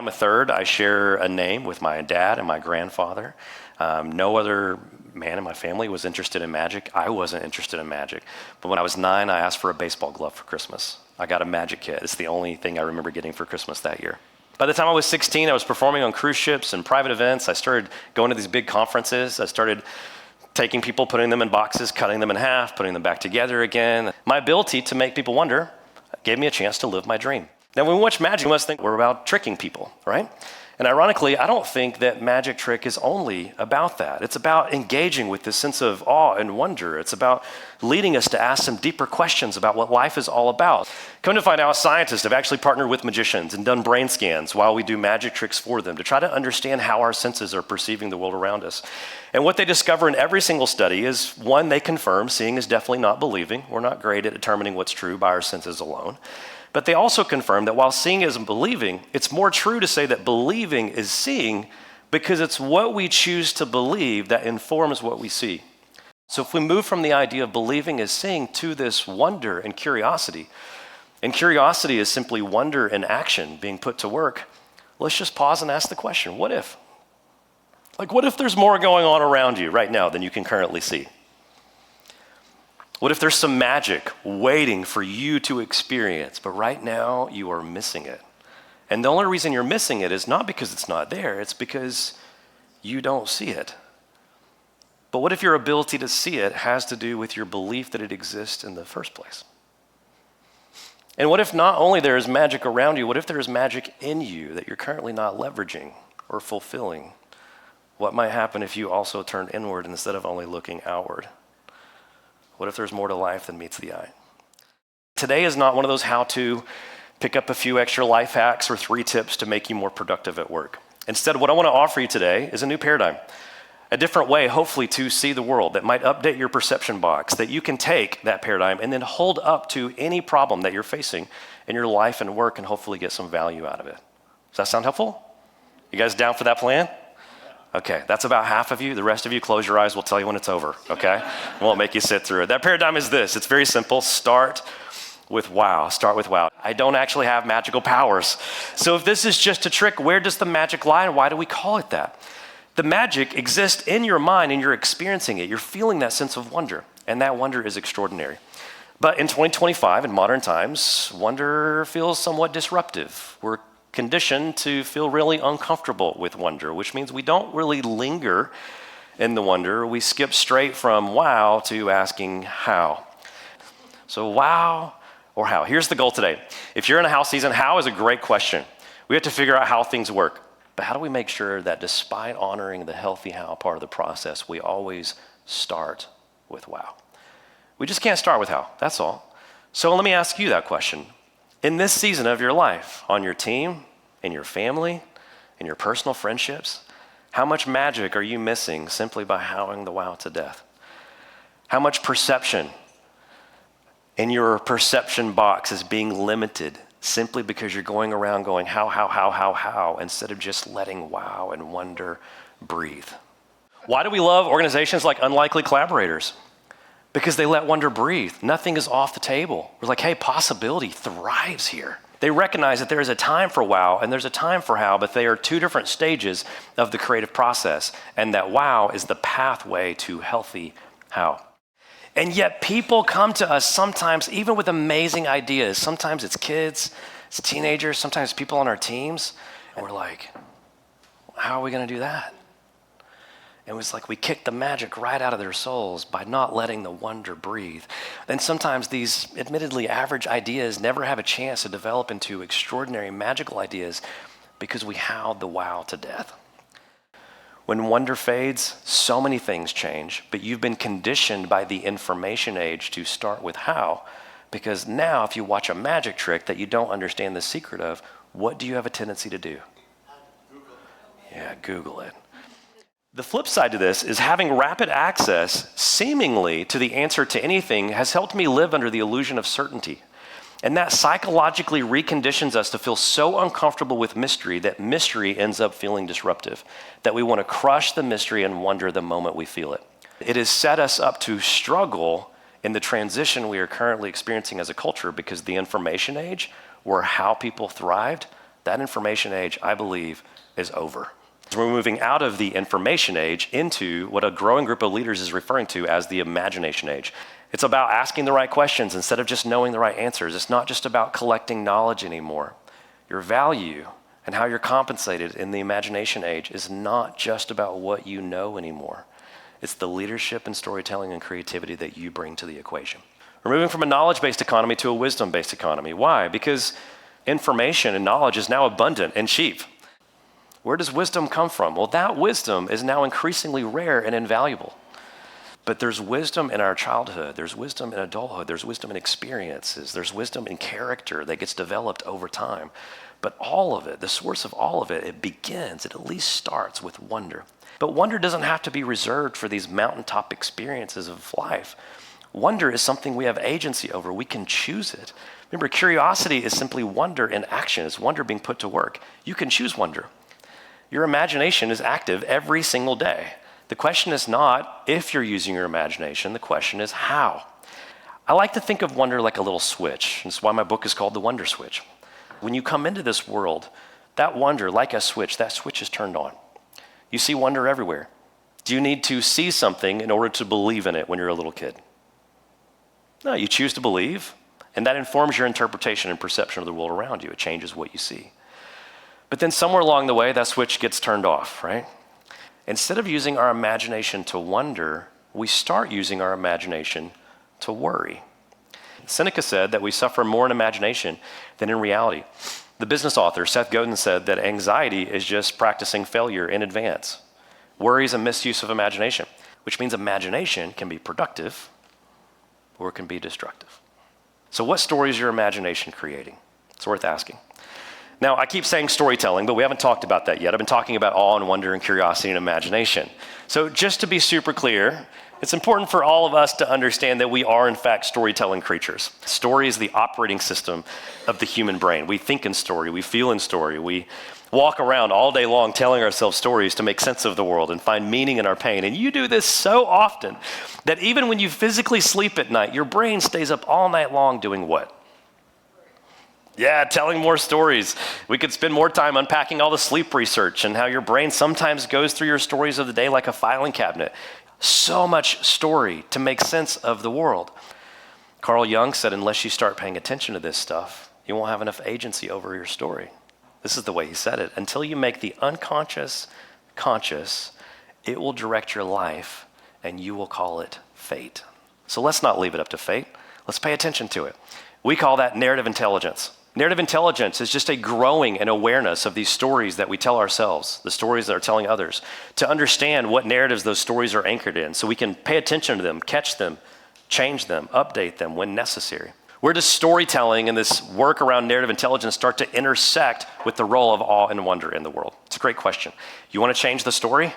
I'm a third. I share a name with my dad and my grandfather. No other man in my family was interested in magic. I wasn't interested in magic. But when I was 9, I asked for a baseball glove for Christmas. I got a magic kit. It's the only thing I remember getting for Christmas that year. By the time I was 16, I was performing on cruise ships and private events. I started going to these big conferences. I started taking people, putting them in boxes, cutting them in half, putting them back together again. My ability to make people wonder gave me a chance to live my dream. Now, when we watch magic, we must think we're about tricking people, right? And ironically, I don't think that magic trick is only about that. It's about engaging with this sense of awe and wonder. It's about leading us to ask some deeper questions about what life is all about. Come to find out, scientists have actually partnered with magicians and done brain scans while we do magic tricks for them to try to understand how our senses are perceiving the world around us. And what they discover in every single study is, one, they confirm seeing is definitely not believing. We're not great at determining what's true by our senses alone. But they also confirm that while seeing isn't believing, it's more true to say that believing is seeing, because it's what we choose to believe that informs what we see. So if we move from the idea of believing as seeing to this wonder and curiosity is simply wonder in action being put to work, let's just pause and ask the question, what if? Like, what if there's more going on around you right now than you can currently see? What if there's some magic waiting for you to experience, but right now you are missing it? And the only reason you're missing it is not because it's not there, it's because you don't see it. But what if your ability to see it has to do with your belief that it exists in the first place? And what if not only there is magic around you, what if there is magic in you that you're currently not leveraging or fulfilling? What might happen if you also turn inward instead of only looking outward? What if there's more to life than meets the eye? Today is not one of those how-to pick up a few extra life hacks or 3 tips to make you more productive at work. Instead, what I want to offer you today is a new paradigm, a different way, hopefully, to see the world that might update your perception box, that you can take that paradigm and then hold up to any problem that you're facing in your life and work and hopefully get some value out of it. Does that sound helpful? You guys down for that plan? Okay, that's about half of you. The rest of you, close your eyes. We'll tell you when it's over, okay? We won't make you sit through it. That paradigm is this. It's very simple. Start with wow. Start with wow. I don't actually have magical powers. So if this is just a trick, where does the magic lie and why do we call it that? The magic exists in your mind and you're experiencing it. You're feeling that sense of wonder, and that wonder is extraordinary. But in 2025, in modern times, wonder feels somewhat disruptive. We're conditioned to feel really uncomfortable with wonder, which means we don't really linger in the wonder. We skip straight from wow to asking how. So wow or how? Here's the goal today. If you're in a how season, how is a great question. We have to figure out how things work. But how do we make sure that despite honoring the healthy how part of the process, we always start with wow? We just can't start with how, that's all. So let me ask you that question. In this season of your life, on your team, in your family, in your personal friendships, how much magic are you missing simply by howing the wow to death? How much perception in your perception box is being limited simply because you're going around going how, instead of just letting wow and wonder breathe? Why do we love organizations like Unlikely Collaborators? Because they let wonder breathe. Nothing is off the table. We're like, hey, possibility thrives here. They recognize that there is a time for wow and there's a time for how, but they are 2 different stages of the creative process, and that wow is the pathway to healthy how. And yet people come to us sometimes even with amazing ideas. Sometimes it's kids, it's teenagers, sometimes people on our teams, and we're like, how are we going to do that? It was like we kicked the magic right out of their souls by not letting the wonder breathe. And sometimes these admittedly average ideas never have a chance to develop into extraordinary magical ideas because we howled the wow to death. When wonder fades, so many things change, but you've been conditioned by the information age to start with how, because now if you watch a magic trick that you don't understand the secret of, what do you have a tendency to do? Google it. The flip side to this is having rapid access, seemingly, to the answer to anything has helped me live under the illusion of certainty. And that psychologically reconditions us to feel so uncomfortable with mystery that mystery ends up feeling disruptive, that we want to crush the mystery and wonder the moment we feel it. It has set us up to struggle in the transition we are currently experiencing as a culture, because the information age, where how people thrived, that information age, I believe, is over. We're moving out of the information age into what a growing group of leaders is referring to as the imagination age. It's about asking the right questions instead of just knowing the right answers. It's not just about collecting knowledge anymore. Your value and how you're compensated in the imagination age is not just about what you know anymore. It's the leadership and storytelling and creativity that you bring to the equation. We're moving from a knowledge-based economy to a wisdom-based economy. Why? Because information and knowledge is now abundant and cheap. Where does wisdom come from? Well, that wisdom is now increasingly rare and invaluable. But there's wisdom in our childhood, there's wisdom in adulthood, there's wisdom in experiences, there's wisdom in character that gets developed over time. But all of it, the source of all of it, it at least starts with wonder. But wonder doesn't have to be reserved for these mountaintop experiences of life. Wonder is something we have agency over. We can choose it. Remember, curiosity is simply wonder in action. It's wonder being put to work. You can choose wonder. Your imagination is active every single day. The question is not if you're using your imagination, the question is how. I like to think of wonder like a little switch. That's why my book is called The Wonder Switch. When you come into this world, that wonder, like a switch, that switch is turned on. You see wonder everywhere. Do you need to see something in order to believe in it when you're a little kid? No, you choose to believe, and that informs your interpretation and perception of the world around you. It changes what you see. But then somewhere along the way, that switch gets turned off, right? Instead of using our imagination to wonder, we start using our imagination to worry. Seneca said that we suffer more in imagination than in reality. The business author, Seth Godin, said that anxiety is just practicing failure in advance. Worry is a misuse of imagination, which means imagination can be productive or it can be destructive. So what story is your imagination creating? It's worth asking. Now, I keep saying storytelling, but we haven't talked about that yet. I've been talking about awe and wonder and curiosity and imagination. So just to be super clear, it's important for all of us to understand that we are, in fact, storytelling creatures. Story is the operating system of the human brain. We think in story, we feel in story, we walk around all day long telling ourselves stories to make sense of the world and find meaning in our pain. And you do this so often that even when you physically sleep at night, your brain stays up all night long doing what? Yeah, telling more stories. We could spend more time unpacking all the sleep research and how your brain sometimes goes through your stories of the day like a filing cabinet. So much story to make sense of the world. Carl Jung said, unless you start paying attention to this stuff, you won't have enough agency over your story. This is the way he said it. Until you make the unconscious conscious, it will direct your life and you will call it fate. So let's not leave it up to fate. Let's pay attention to it. We call that narrative intelligence. Narrative intelligence is just a growing and awareness of these stories that we tell ourselves, the stories that are telling others, to understand what narratives those stories are anchored in so we can pay attention to them, catch them, change them, update them when necessary. Where does storytelling and this work around narrative intelligence start to intersect with the role of awe and wonder in the world? It's a great question. You want to change the story?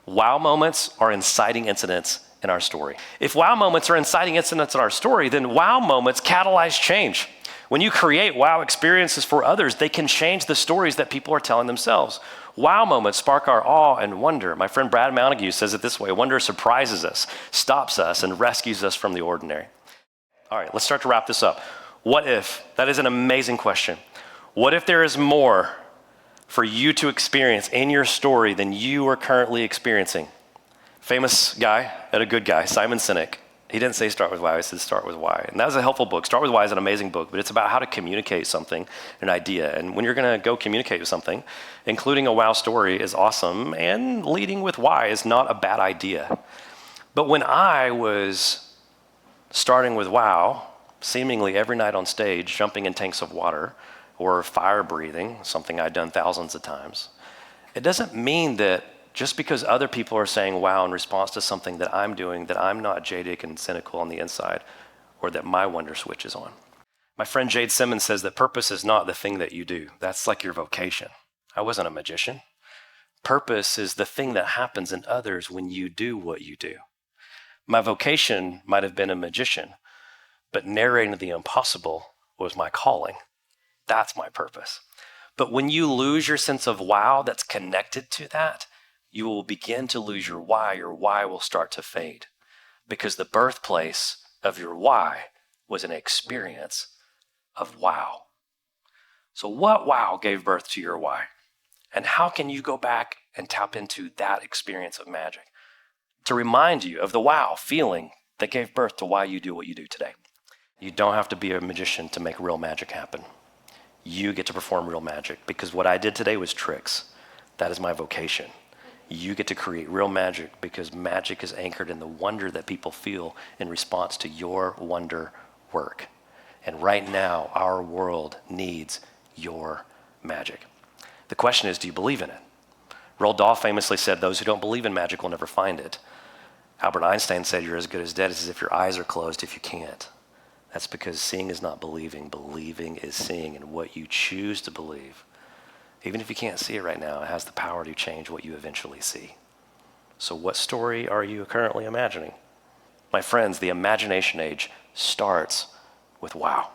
Wow moments are inciting incidents in our story. If wow moments are inciting incidents in our story, then wow moments catalyze change. When you create wow experiences for others, they can change the stories that people are telling themselves. Wow moments spark our awe and wonder. My friend Brad Montague says it this way: wonder surprises us, stops us, and rescues us from the ordinary. All right, let's start to wrap this up. What if? That is an amazing question. What if there is more for you to experience in your story than you are currently experiencing? Famous guy and a good guy, Simon Sinek. He didn't say start with why, he said start with why. And that was a helpful book. Start with why is an amazing book, but it's about how to communicate something, an idea. And when you're gonna go communicate with something, including a wow story is awesome, and leading with why is not a bad idea. But when I was starting with wow, seemingly every night on stage, jumping in tanks of water, or fire breathing, something I'd done thousands of times, it doesn't mean that just because other people are saying wow in response to something that I'm doing, that I'm not jaded and cynical on the inside, or that my wonder switch is on. My friend Jade Simmons says that purpose is not the thing that you do. That's like your vocation. I wasn't a magician. Purpose is the thing that happens in others when you do what you do. My vocation might have been a magician, but narrating the impossible was my calling. That's my purpose. But when you lose your sense of wow that's connected to that, you will begin to lose your why will start to fade, because the birthplace of your why was an experience of wow. So what wow gave birth to your why? And how can you go back and tap into that experience of magic to remind you of the wow feeling that gave birth to why you do what you do today? You don't have to be a magician to make real magic happen. You get to perform real magic because what I did today was tricks. That is my vocation. You get to create real magic because magic is anchored in the wonder that people feel in response to your wonder work. And right now, our world needs your magic. The question is, do you believe in it? Roald Dahl famously said, those who don't believe in magic will never find it. Albert Einstein said, you're as good as dead as if your eyes are closed if you can't. That's because seeing is not believing. Believing is seeing, and what you choose to believe, even if you can't see it right now, it has the power to change what you eventually see. So what story are you currently imagining? My friends, the imagination age starts with wow.